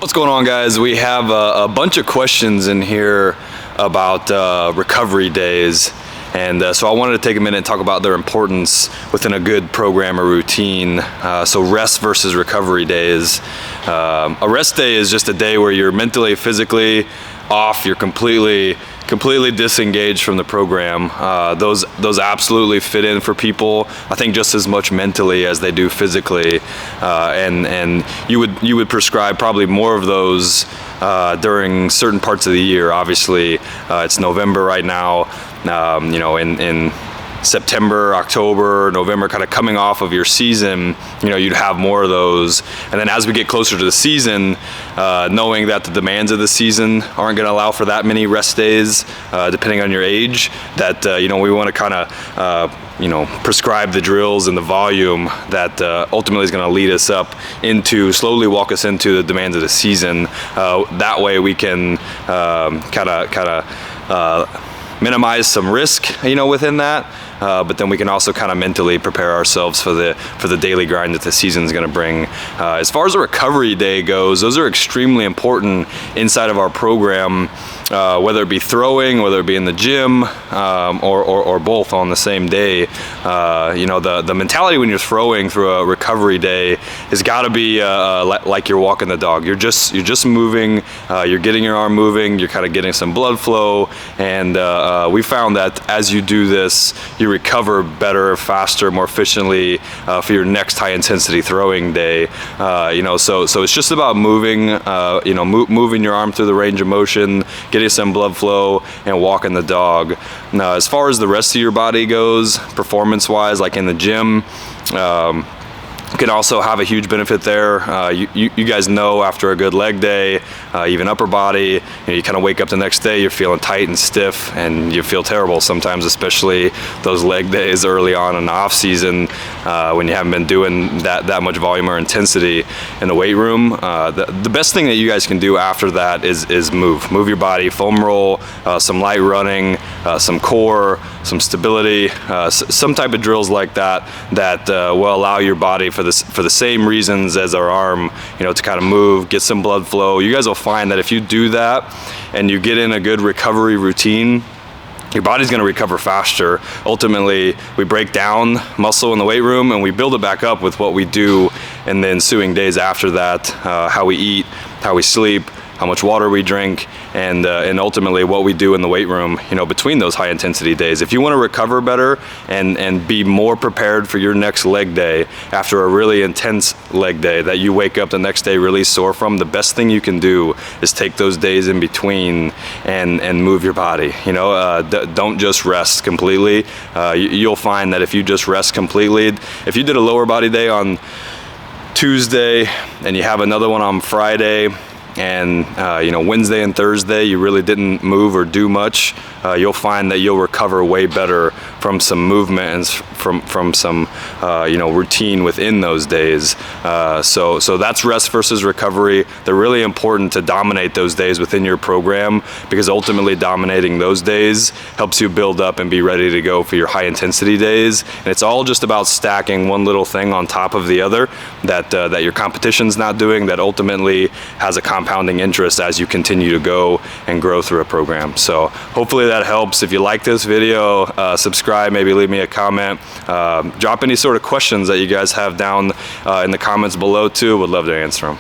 What's going on, guys? We have a bunch of questions in here about recovery days, and so I wanted to take a minute and talk about their importance within a good program or routine. So rest versus recovery days. A rest day is just a day where you're mentally, physically off, you're completely disengaged from the program. Those absolutely fit in for people, I think, just as much mentally as they do physically, and you would prescribe probably more of those during certain parts of the year. Obviously, it's November right now. In September, October, November, kind of coming off of your season, you'd have more of those. And then as we get closer to the season, knowing that the demands of the season aren't going to allow for that many rest days, depending on your age, that we want to kind of prescribe the drills and the volume that ultimately is going to lead us up into, slowly walk us into the demands of the season. That way we can kind of minimize some risk, within that. But then we can also kind of mentally prepare ourselves for the daily grind that the season is going to bring. As far as the recovery day goes, those are extremely important inside of our program, whether it be throwing, whether it be in the gym, or both on the same day. The mentality when you're throwing through a recovery day has got to be like you're walking the dog. You're just moving. You're getting your arm moving. You're kind of getting some blood flow, and we found that as you do this, you recover better, faster, more efficiently for your next high intensity throwing day. So it's just about moving, moving your arm through the range of motion, getting some blood flow, and walking the dog. Now, as far as the rest of your body goes, performance-wise, like in the gym, can also have a huge benefit there. You guys know, after a good leg day, even upper body, you kind of wake up the next day, you're feeling tight and stiff, and you feel terrible sometimes, especially those leg days early on in the off season, when you haven't been doing that much volume or intensity in the weight room. The best thing that you guys can do after that is move your body, foam roll, some light running, some core, some stability, some type of drills like that will allow your body, for the same reasons as our arm, to kind of move, get some blood flow. You guys will find that if you do that and you get in a good recovery routine, your body's going to recover faster. Ultimately, we break down muscle in the weight room and we build it back up with what we do in the ensuing days after that, how we eat, how we sleep, how much water we drink, and ultimately what we do in the weight room, between those high intensity days. If you want to recover better and be more prepared for your next leg day after a really intense leg day that you wake up the next day really sore from, the best thing you can do is take those days in between and move your body. Don't just rest completely. You'll find that if you just rest completely, if you did a lower body day on Tuesday and you have another one on Friday, and Wednesday and Thursday you really didn't move or do much, you'll find that you'll recover way better from some movement and from some routine within those days. So that's rest versus recovery. They're really important to dominate those days within your program, because ultimately dominating those days helps you build up and be ready to go for your high intensity days. And it's all just about stacking one little thing on top of the other that your competition's not doing, that ultimately has a compounding interest as you continue to go and grow through a program. So hopefully that helps. If you like this video, subscribe, maybe leave me a comment. Drop any sort of questions that you guys have down in the comments below too. Would love to answer them.